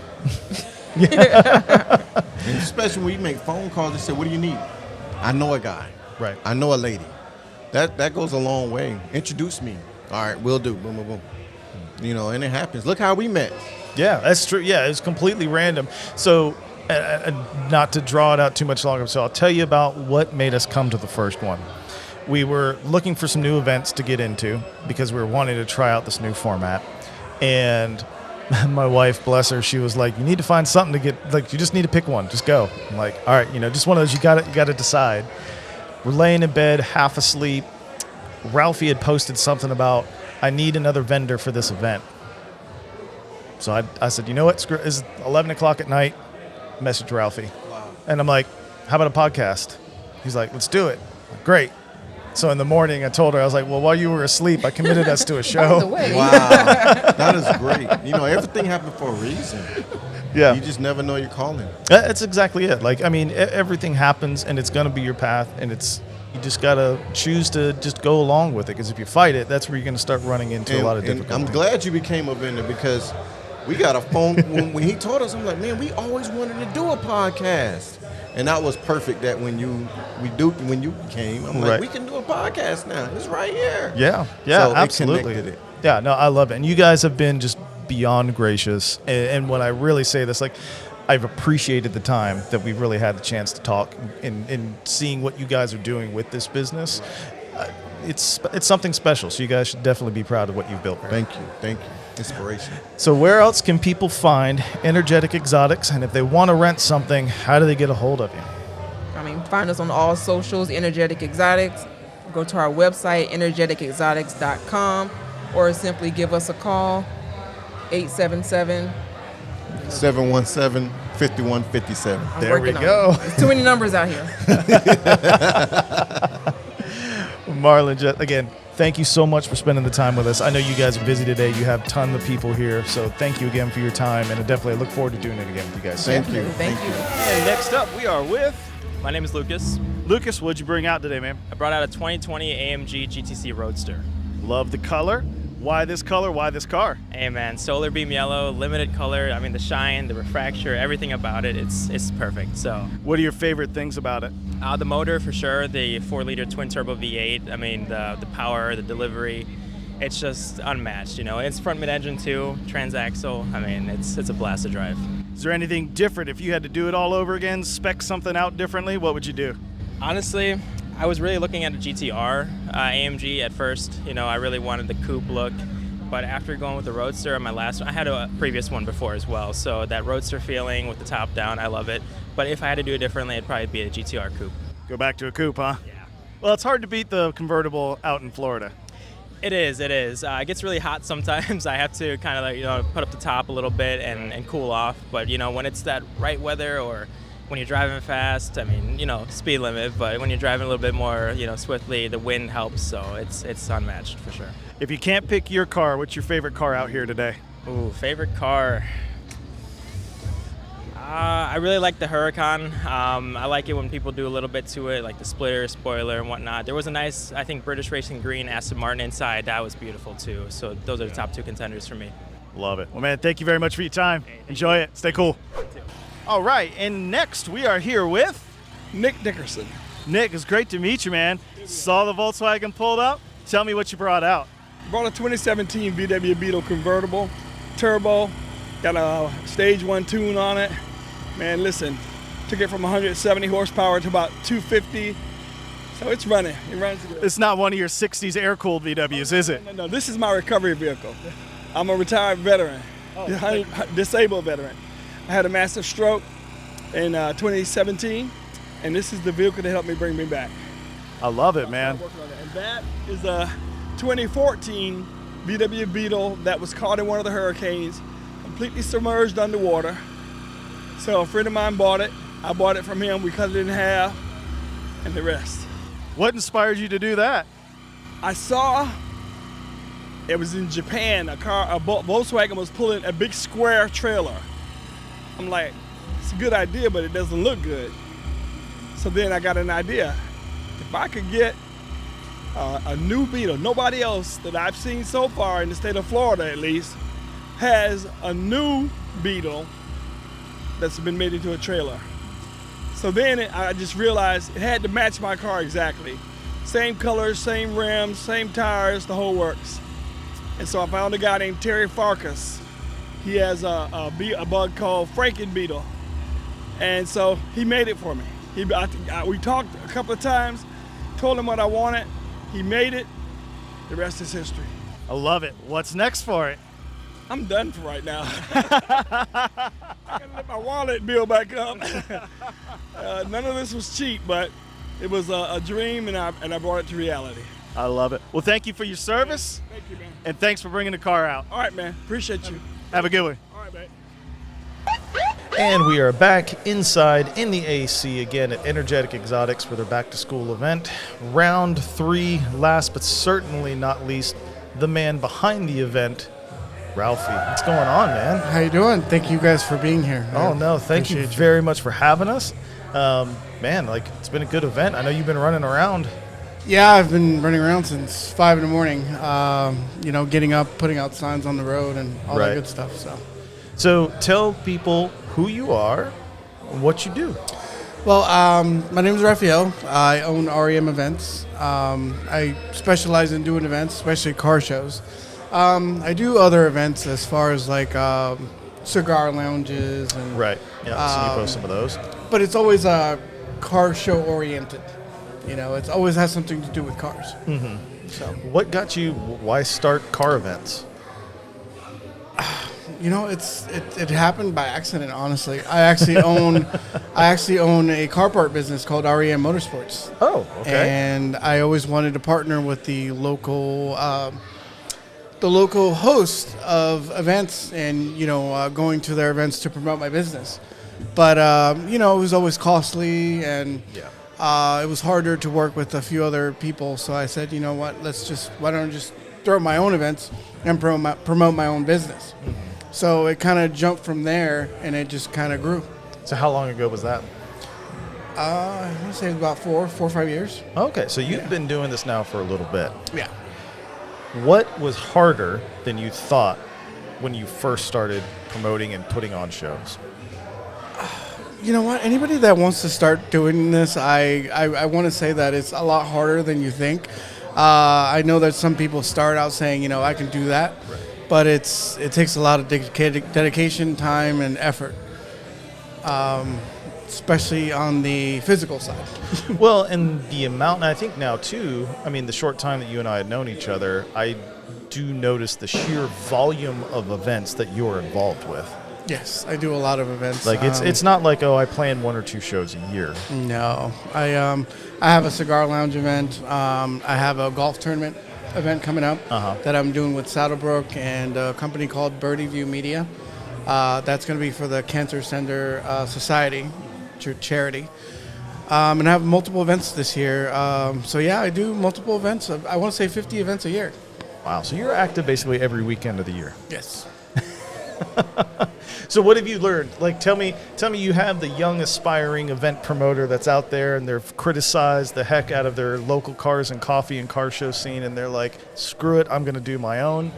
A: And especially when you make phone calls and say, what do you need? I know a guy.
B: Right.
A: I know a lady. That goes a long way. Introduce me. All right, we'll do. Boom, boom, boom. And it happens. Look how we met.
B: Yeah, that's true. Yeah, it's completely random. So, not to draw it out too much longer, so I'll tell you about what made us come to the first one. We were looking for some new events to get into because we were wanting to try out this new format. And my wife, bless her, she was like, you need to find something to get, like, you just need to pick one. Just go. I'm like, all right, just one of those, you got to decide. We're laying in bed, half asleep. Ralfie had posted something about, I need another vendor for this event. So I said, you know what? It's 11 o'clock at night. Message Ralfie. Wow. And I'm like, how about a podcast? He's like, let's do it. Like, great. So in the morning, I told her, I was like, well, while you were asleep, I committed us to a show.
D: By the way.
A: Wow. That is great. Everything happened for a reason.
B: Yeah.
A: You just never know you're calling.
B: That's exactly it. Like, I mean, everything happens and it's going to be your path, and you just got to choose to just go along with it, because if you fight it, that's where you're going to start running into a lot of difficulty.
A: I'm glad you became a vendor, because we got a phone. when he told us, I'm like, man, we always wanted to do a podcast. And that was perfect that when you came, I'm like,
B: right.
A: We can do a podcast now. It's right here.
B: Yeah,
A: so
B: absolutely.
A: It connected it.
B: Yeah, no, I love it. And you guys have been just beyond gracious. And when I really say this, like, I've appreciated the time that we've really had the chance to talk and seeing what you guys are doing with this business. It's something special. So you guys should definitely be proud of what you've built.
A: Thank you. Inspiration.
B: So where else can people find Energetic Exotics? And if they want to rent something, how do they get a hold of you?
D: I mean, find us on all socials, Energetic Exotics. Go to our website, energeticexotics.com, or simply give us a call, 877
A: 717-5157.
B: There we go.
D: There's too many numbers out here.
B: Marlon, again, thank you so much for spending the time with us. I know you guys are busy today. You have a ton of people here. So thank you again for your time. And I definitely look forward to doing it again with you guys.
A: Thank you.
D: Thank you.
E: And next up, we are with...
F: My name is Lucas.
B: Lucas, what'd you bring out today, man?
E: I brought out a 2020 AMG GTC Roadster.
B: Love the color. Why this color? Why this car?
E: Hey man, solar beam yellow, limited color. I mean, the shine, the refracture, everything about it, it's perfect. So,
B: What are your favorite things about it?
E: the motor for sure, the 4-liter twin turbo V8. I mean, the power, the delivery, it's just unmatched. You know, it's front mid-engine too, transaxle. I mean, it's a blast to drive.
B: Is there anything different if you had to do it all over again, spec something out differently? What would you do?
E: Honestly, I was really looking at a GTR AMG at first. You know, I really wanted the coupe look, but after going with the Roadster on my last one, I had a previous one before as well, so that Roadster feeling with the top down, I love it. But if I had to do it differently, it'd probably be a GTR coupe.
B: Go back to a coupe, huh?
E: Yeah.
B: Well, it's hard to beat the convertible out in Florida.
E: It is. It gets really hot sometimes. I have to kind of like, put up the top a little bit and cool off. But, when it's that right weather or when you're driving fast, I mean, speed limit, but when you're driving a little bit more, swiftly, the wind helps, so it's unmatched for sure.
B: If you can't pick your car, what's your favorite car out here today?
E: Ooh, favorite car. I really like the Huracan. I like it when people do a little bit to it, like the splitter, spoiler, and whatnot. There was a nice, I think, British Racing Green Aston Martin inside. That was beautiful, too. So those are the top two contenders for me.
B: Love it. Well, man, thank you very much for your time. Enjoy it. Stay cool. All right, and next we are here with
F: Nick Dickerson.
B: Nick. It's great to meet you, man. Saw the Volkswagen pulled up. Tell me what you brought out.
F: Brought a 2017 VW Beetle convertible, turbo, got a stage 1 tune on it. Man, listen, took it from 170 horsepower to about 250. So it's running. It runs good.
B: It's not one of your 60s air-cooled VWs, is it?
F: No, this is my recovery vehicle. I'm a retired veteran, disabled veteran. I had a massive stroke in 2017, and this is the vehicle that helped me bring me back.
B: I love it, man.
F: And that is a 2014 VW Beetle that was caught in one of the hurricanes, completely submerged underwater. So a friend of mine bought it. I bought it from him. We cut it in half, and the rest.
B: What inspired you to do that?
F: I saw it was in Japan. A Volkswagen was pulling a big square trailer. I'm like, it's a good idea, but it doesn't look good. So then I got an idea. If I could get a new Beetle, nobody else that I've seen so far in the state of Florida at least has a new Beetle that's been made into a trailer. So then I just realized it had to match my car exactly. Same colors, same rims, same tires, the whole works. And so I found a guy named Terry Farkas. He has a bug called Franken Beetle. And so he made it for me. We talked a couple of times, told him what I wanted. He made it. The rest is history.
B: I love it. What's next for it?
F: I'm done for right now. I gotta let my wallet bill back up. None of this was cheap, but it was a dream, and I brought it to reality.
B: I love it. Well, thank you for your service.
F: Thank you, man.
B: And thanks for bringing the car out.
F: All right, man. Appreciate you.
B: Have a good one.
F: All right, man.
B: And we are back inside in the AC again at Energetic Exotics for their back-to-school event. Round 3, last but certainly not least, the man behind the event, Ralfie. What's going on, man?
C: How you doing? Thank you guys for being here.
B: Oh, no, thank you very much for having us. Man, it's been a good event. I know you've been running around.
C: Yeah, I've been running around since 5 in the morning, getting up, putting out signs on the road and all that good stuff.
B: So tell people who you are and what you do.
C: Well, my name is Raphael. I own REM Events. I specialize in doing events, especially car shows. I do other events as far as cigar lounges and
B: Right. Yeah, I've seen you post some of those.
C: But it's always car show oriented. It always has something to do with cars.
B: Mm-hmm.
C: So
B: what got you? Why start car events?
C: It happened by accident. Honestly, I actually own a car part business called REM Motorsports.
B: Oh, okay.
C: And I always wanted to partner with the local host of events, and going to their events to promote my business. But it was always costly, and it was harder to work with a few other people. So I said, you know what? Why don't I just throw my own events and promote my own business? Mm-hmm. So it kind of jumped from there, and it just kind of grew.
B: So how long ago was that?
C: I want to say about 4 or 5 years.
B: Okay, so you've been doing this now for a little bit.
C: Yeah.
B: What was harder than you thought when you first started promoting and putting on shows?
C: You know what? Anybody that wants to start doing this, I want to say that it's a lot harder than you think. I know that some people start out saying, you know, I can do that, right. But it takes a lot of dedication, time, and effort, especially on the physical side.
B: Well, and the amount, and I think now too, I mean, the short time that you and I had known each other, I do notice the sheer volume of events that you're involved with.
C: Yes, I do a lot of events.
B: Like it's not like, oh, I plan 1 or 2 shows a year.
C: No, I have a cigar lounge event. I have a golf tournament event coming up that I'm doing with Saddlebrook and a company called Birdie View Media. That's going to be for the Cancer Center Society charity. And I have multiple events this year. So yeah, I do multiple events. I want to say 50 events a year.
B: Wow, so you're active basically every weekend of the year.
C: Yes.
B: So what have you learned? Like, tell me you have the young aspiring event promoter that's out there and they've criticized the heck out of their local cars and coffee and car show scene and they're like, screw it, I'm going to do my own.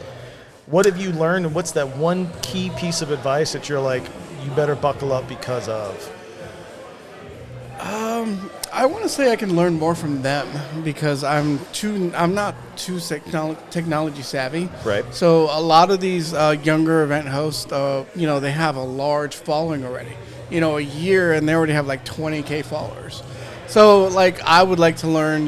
B: What have you learned and what's that one key piece of advice that you're like, you better buckle up because of?
C: I want to say I can learn more from them because I'm not too technology savvy.
B: Right.
C: So a lot of these younger event hosts, they have a large following already. You know, a year and they already have like 20K followers. So like I would like to learn,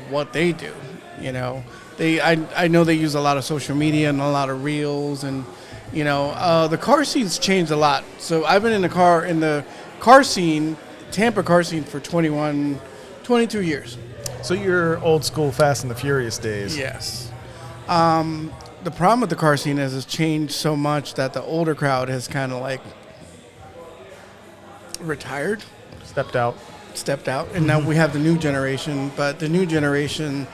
C: what they do. I know they use a lot of social media and a lot of reels and the car scene's changed a lot. So I've been in the car scene, Tampa car scene for 22 years.
B: So you're old school Fast and the Furious days.
C: Yes. The problem with the car scene is it's changed so much that the older crowd has kind of like retired.
B: Stepped out.
C: And now we have the new generation, but the new generation,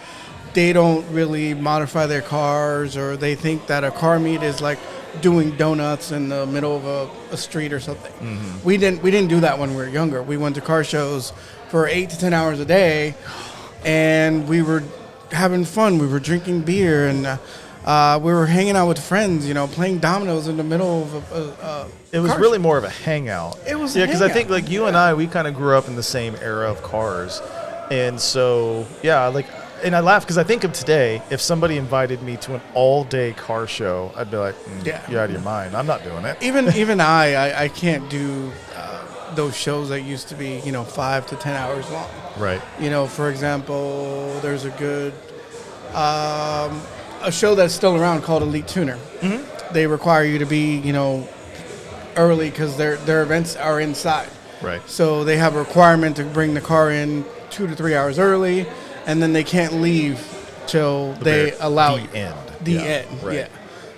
C: they don't really modify their cars or they think that a car meet is like doing donuts in the middle of a street or something. Mm-hmm. We didn't do that when we were younger. We went to car shows for 8 to 10 hours a day, and we were having fun. We were drinking beer, and we were hanging out with friends, playing dominoes in the middle of a
B: It was really more of a hangout.
C: It was
B: because I think like you and I, we kind of grew up in the same era of cars. And so, yeah, like, and I laugh because I think of today, if somebody invited me to an all-day car show, I'd be like, you're out of your mind. I'm not doing it.
C: Even I can't do those shows that used to be, 5 to 10 hours long.
B: Right.
C: For example, there's a good a show that's still around called Elite Tuner. Mm-hmm. They require you to be, early because their events are inside.
B: Right.
C: So they have a requirement to bring the car in 2 to 3 hours early, and then they can't leave till they allow
B: the end.
C: The end.
B: Right.
C: Yeah.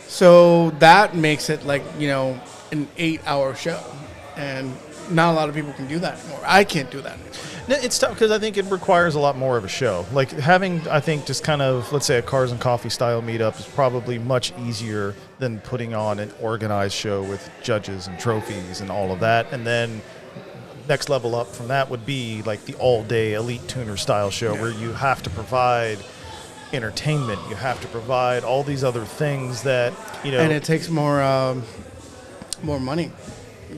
C: So that makes it like, an 8-hour show. And not a lot of people can do that anymore. I can't do that anymore.
B: No, it's tough because I think it requires a lot more of a show. Like having, I think, just kind of, let's say, a cars and coffee style meetup is probably much easier than putting on an organized show with judges and trophies and all of that. And then next level up from that would be like the all-day Elite Tuner style show where you have to provide entertainment. You have to provide all these other things that,
C: And it takes more money.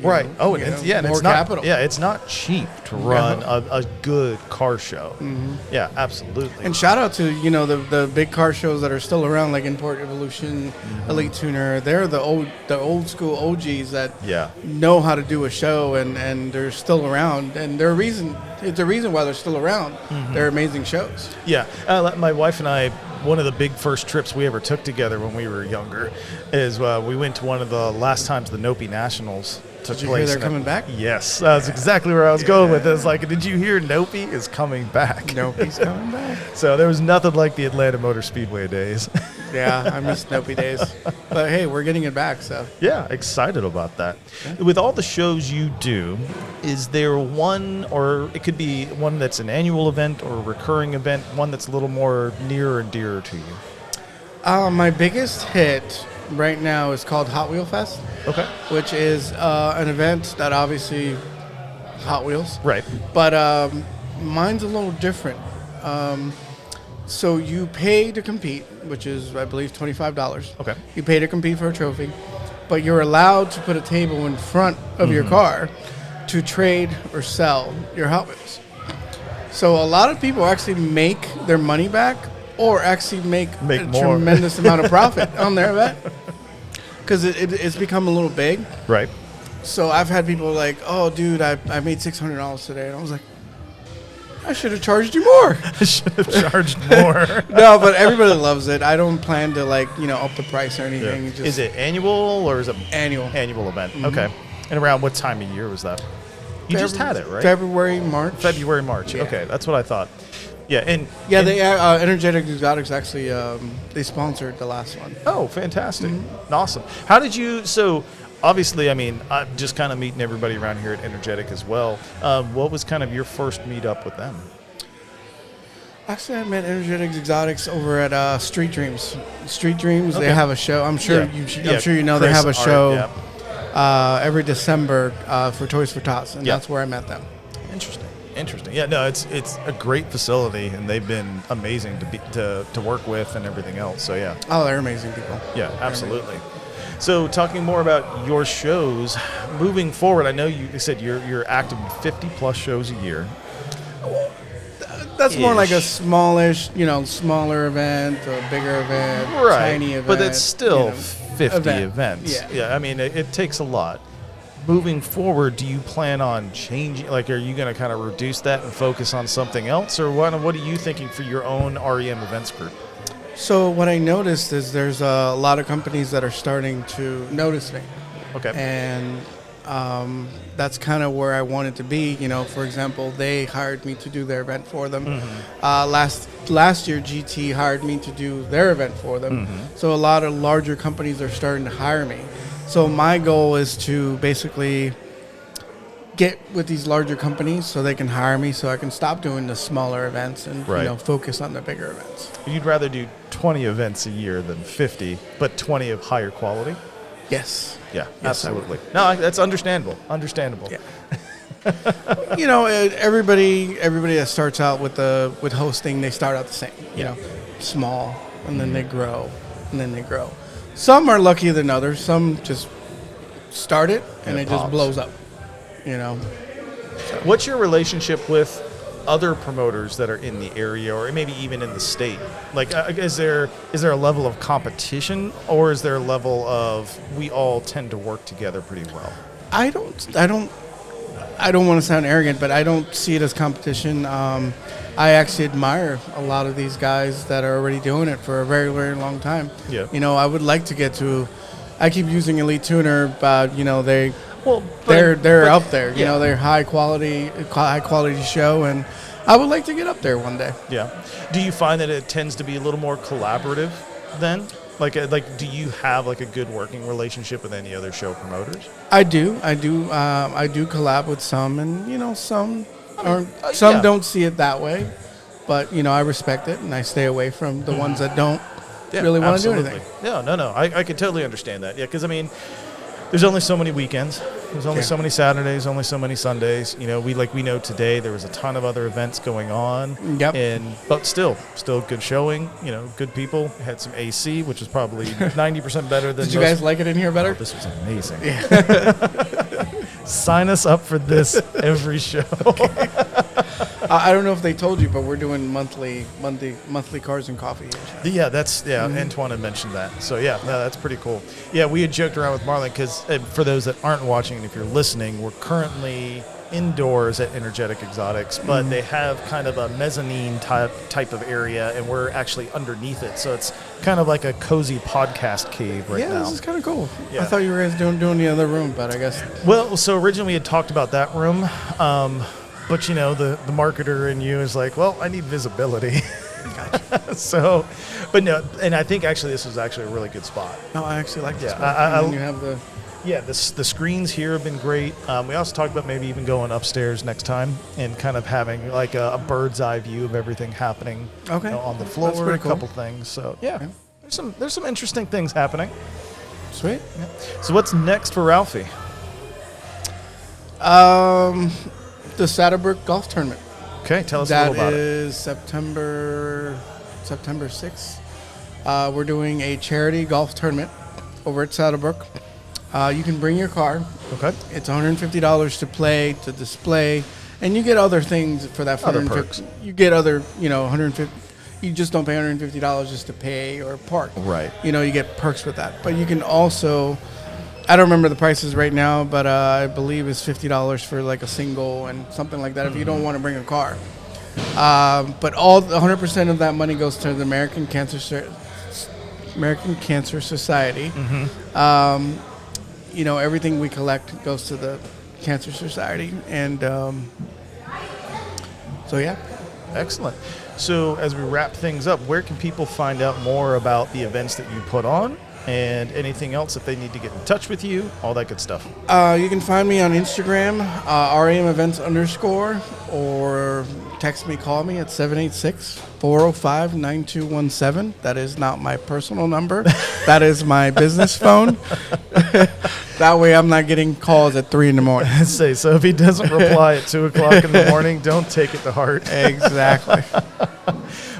B: Right. Oh, and it's not
C: capital.
B: Yeah, it's not cheap to run a good car show.
C: Mm-hmm.
B: Yeah, absolutely.
C: And shout out to the big car shows that are still around, like Import Evolution, Elite Tuner. They're the old school OGs that know how to do a show, and they're still around. And it's a reason why they're still around. Mm-hmm. They're amazing shows.
B: Yeah, my wife and I. One of the big first trips we ever took together when we were younger is we went to one of the last times the Nopi Nationals took
C: place. Did you
B: hear
C: they're coming back?
B: Yes, that's exactly where I was going with this. Like, did you hear Nopi is coming back?
C: Nopi's coming back.
B: So there was nothing like the Atlanta Motor Speedway days.
C: Yeah, I miss Nopi days. But hey, we're getting it back, so.
B: Yeah, excited about that. Yeah. With all the shows you do, is there one, or it could be one that's an annual event or a recurring event, one that's a little more near and dear to you?
C: My biggest hit right now is called Hot Wheel Fest.
B: Okay.
C: Which is an event that obviously Hot Wheels.
B: Right.
C: But mine's a little different. So you pay to compete, which is, I believe, $25.
B: Okay.
C: You pay to compete for a trophy, but you're allowed to put a table in front of your car to trade or sell your Hot Wheels. So a lot of people actually make their money back or actually make a
B: more.
C: tremendous amount of profit on their event because it's become a little big.
B: Right.
C: So I've had people like, oh, dude, I made $600 today. And I was like, I should have charged you more.
B: I should have charged more.
C: No, but everybody loves it. I don't plan to, up the price or anything.
B: Yeah.
C: Just
B: Is it annual or is it
C: annual?
B: Annual event. Okay. And around what time of year was that? You just had it, right?
C: February, March.
B: February, March.
C: Yeah.
B: Okay, that's what I thought. Yeah, and
C: they Energetic Exotics actually they sponsored the last one.
B: Oh, fantastic. Awesome. How did you, so obviously, I mean, I'm just kind of meeting everybody around here at Energetic as well. What was kind of your first meetup with them?
C: Actually, I met Energetic Exotics over at Street Dreams. Street Dreams,
B: Okay.
C: They have a show. I'm sure you know they have a
B: Chris,
C: show
B: Art,
C: every December for Toys for Tots, and that's where I met them.
B: Interesting. Yeah, no, it's a great facility, and they've been amazing to work with and everything else. So yeah.
C: Oh, they're amazing people.
B: Yeah, absolutely. So talking more about your shows, moving forward, I know you said you're active in 50 plus shows a year.
C: That's more like a smaller event, a bigger event, tiny event.
B: But it's still 50
C: event.
B: events. Yeah, I mean, it takes a lot. Moving forward, do you plan on changing? Like, are you going to kind of reduce that and focus on something else? Or what are you thinking for your own REM Events group?
C: So what I noticed is there's a lot of companies that are starting to notice me.
B: Okay.
C: And that's kind of where I wanted to be. For example, they hired me to do their event for them. Last year, GT hired me to do their event for them. So a lot of larger companies are starting to hire me. So my goal is to basically get with these larger companies so they can hire me so I can stop doing the smaller events and focus on the bigger events.
B: You'd rather do 20 events a year than 50, but 20 of higher quality?
C: Yes.
B: Yeah,
C: Yes,
B: absolutely. No, that's understandable.
C: Yeah. Everybody that starts out with hosting, they start out the same. Small, and then they grow, and then they grow. Some are luckier than others. Some just start it and it just blows up.
B: What's your relationship with other promoters that are in the area, or maybe even in the state? Like, is there a level of competition, or is there a level of we all tend to work together pretty well?
C: I don't want to sound arrogant, but I don't see it as competition. I actually admire a lot of these guys that are already doing it for a very, very long time.
B: Yeah.
C: I would like to get to. I keep using Elite Tuner, but they're up there. They're high quality show, and I would like to get up there one day.
B: Yeah. Do you find that it tends to be a little more collaborative then? Like, do you have like a good working relationship with any other show promoters?
C: I do. I do collab with some, and some don't see it that way. But I respect it, and I stay away from the ones that don't really want to do anything.
B: No. I can totally understand that. Yeah, because I mean, there's only so many weekends. There's only so many Saturdays. Only so many Sundays. We know today there was a ton of other events going on.
C: Yep.
B: But still good showing. Good people. Had some AC, which was probably 90% better than.
C: Did you guys like it in here better?
B: Oh, this was amazing. Yeah. Sign us up for this every show.
C: I don't know if they told you, but we're doing monthly cars and coffee.
B: Yeah, Antoine had mentioned that. So that's pretty cool. Yeah, we had joked around with Marlon because for those that aren't watching and if you're listening, we're currently indoors at Energetic Exotics, but they have kind of a mezzanine type of area, and we're actually underneath it. So it's kind of like a cozy podcast cave right now.
C: Yeah, this is kind of cool.
B: Yeah.
C: I thought you were guys doing the other room, but I guess.
B: Well, so originally we had talked about that room. But the marketer in you is like, well, I need visibility. Gotcha. So, but no, and I think actually this was actually a really good spot.
C: No, I actually like this.
B: Yeah,
C: you have the.
B: Yeah, the screens here have been great. We also talked about maybe even going upstairs next time and kind of having like a bird's eye view of everything happening.
C: Okay.
B: On the floor,
C: That's pretty cool.
B: a couple things. So yeah, there's some interesting things happening.
C: Sweet.
B: Yeah. So what's next for Ralfie?
C: the Saddlebrook Golf Tournament.
B: Okay, tell us a little about
C: That
B: it.
C: is September 6th. We're doing a charity golf tournament over at Saddlebrook. You can bring your car.
B: Okay.
C: It's $150 to play, to display, and you get other things for that.
B: Other
C: 150 You get other, 150. You just don't pay $150 just to pay or park.
B: Right.
C: You get perks with that. But you can also, I don't remember the prices right now, but I believe it's $50 for like a single and something like that if you don't want to bring a car. But 100% of that money goes to the American Cancer Society. Everything we collect goes to the Cancer Society, and so yeah.
B: Excellent. So as we wrap things up, where can people find out more about the events that you put on and anything else if they need to get in touch with you, all that good stuff?
C: You can find me on Instagram, REM Events _ or text me, call me at 786-405-9217. That is not my personal number. That is my business phone. That way I'm not getting calls at 3 in the morning.
B: So if he doesn't reply at 2 o'clock in the morning, don't take it to heart.
C: Exactly.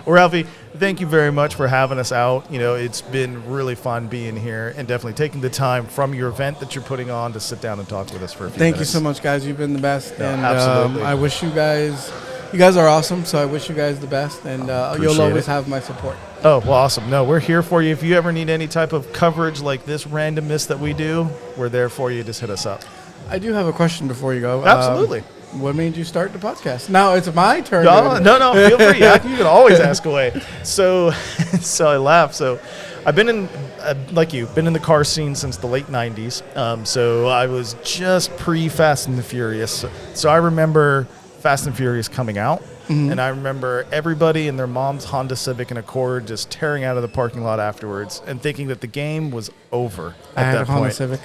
B: Well, Ralfie, thank you very much for having us out. It's been really fun being here and definitely taking the time from your event that you're putting on to sit down and talk with us for a few
C: Thank
B: minutes.
C: you so much, guys. You've been the best.
B: No,
C: and
B: absolutely.
C: I wish you guys are awesome, so I wish you guys the best, and you'll always have my support.
B: Oh, well, awesome. No, we're here for you. If you ever need any type of coverage like this randomness that we do, we're there for you. Just hit us up.
C: I do have a question before you go.
B: Absolutely.
C: What made you start the podcast? Now it's my turn.
B: No, feel free. You can always ask away. So I laugh. So I've been in, like you, been in the car scene since the late 90s. So I was just pre-Fast and the Furious. So I remember Fast and Furious coming out. And I remember everybody in their mom's Honda Civic and Accord just tearing out of the parking lot afterwards and thinking that the game was over
C: I
B: at
C: had
B: that
C: a Honda
B: point.
C: Civic.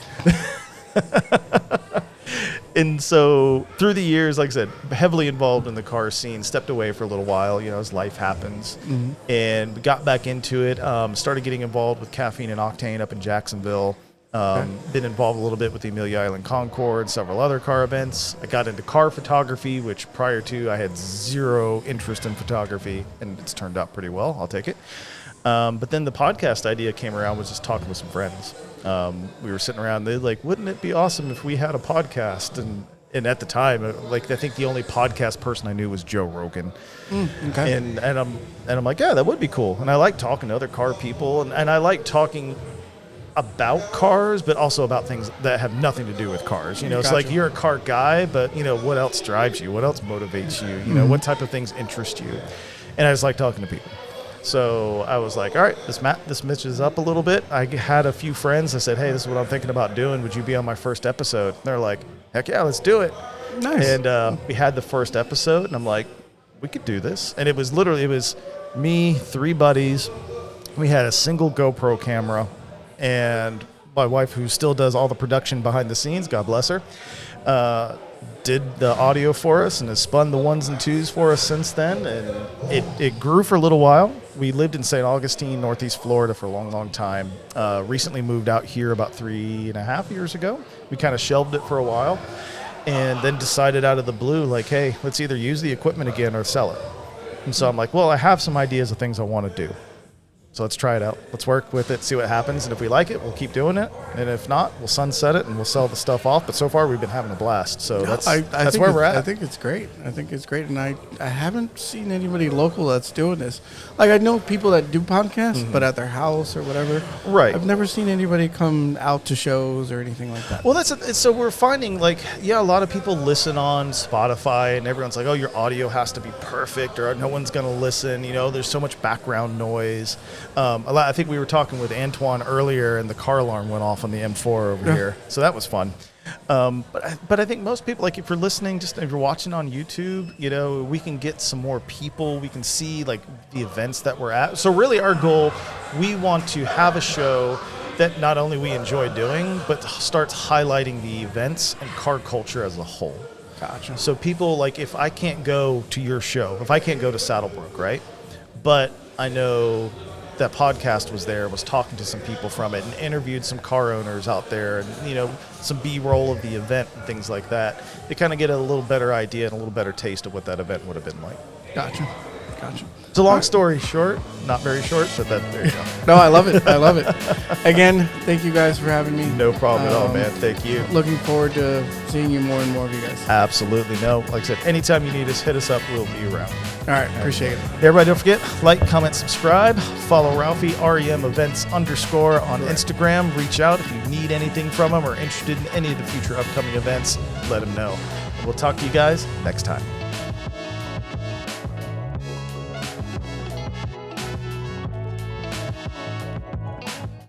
B: And so through the years, like I said, heavily involved in the car scene, stepped away for a little while, as life happens, and got back into it, started getting involved with Caffeine and Octane up in Jacksonville, been involved a little bit with the Amelia Island Concord, several other car events. I got into car photography, which prior to I had zero interest in photography, and it's turned out pretty well. I'll take it. But then the podcast idea came around, was just talking with some friends. We were sitting around, they're like, wouldn't it be awesome if we had a podcast? And at the time, I think the only podcast person I knew was Joe Rogan.
C: Okay.
B: And I'm like, yeah, that would be cool. And I like talking to other car people, and I like talking about cars, but also about things that have nothing to do with cars. It's
C: Gotcha.
B: like you're a car guy, but what else drives you? What else motivates you? What type of things interest you? And I just like talking to people. So I was like, all right, this matches up a little bit. I had a few friends. I said, hey, this is what I'm thinking about doing. Would you be on my first episode? And they're like, heck yeah, let's do it.
C: Nice.
B: And we had the first episode, and I'm like, we could do this. And it was me, 3 buddies. We had a single GoPro camera, and my wife, who still does all the production behind the scenes, God bless her, did the audio for us and has spun the 1s and 2s for us since then. And it grew for a little while. We lived in St. Augustine, Northeast Florida for a long, long time. Recently moved out here about 3.5 years ago. We kind of shelved it for a while and then decided out of the blue, like, hey, let's either use the equipment again or sell it. And so I'm like, well, I have some ideas of things I want to do. So let's try it out. Let's work with it, see what happens. And if we like it, we'll keep doing it. And if not, we'll sunset it and we'll sell the stuff off. But so far, we've been having a blast. So that's where we're at.
C: I think it's great. And I haven't seen anybody local that's doing this. Like, I know people that do podcasts, but at their house or whatever.
B: Right.
C: I've never seen anybody come out to shows or anything like that.
B: Well, so we're finding, like, a lot of people listen on Spotify and everyone's like, oh, your audio has to be perfect or no one's going to listen. There's so much background noise. I think we were talking with Antoine earlier, and the car alarm went off on the M4 over here, so that was fun. But I think most people, like, if you're listening, just if you're watching on YouTube, we can get some more people. We can see, like, the events that we're at. So really, our goal, we want to have a show that not only we enjoy doing, but starts highlighting the events and car culture as a whole.
C: Gotcha.
B: So people, like, if I can't go to your show, if I can't go to Saddlebrook, right? But I know that podcast was there, was talking to some people from it and interviewed some car owners out there and, you know, some B-roll of the event and things like that, to kind of get a little better idea and a little better taste of what that event would have been like.
C: Gotcha.
B: It's a long story short, not very short, but there you go.
C: No, I love it. I love it. Again, thank you guys for having me.
B: No problem at all, man. Thank you.
C: Looking forward to seeing you more and more of you guys.
B: Absolutely. No, like I said, anytime you need us, hit us up. We'll be around.
C: All right. Appreciate it.
B: Everybody, don't forget, like, comment, subscribe. Follow Ralfie, REM Events _ on Instagram. Reach out if you need anything from him or interested in any of the future upcoming events. Let him know. We'll talk to you guys next time.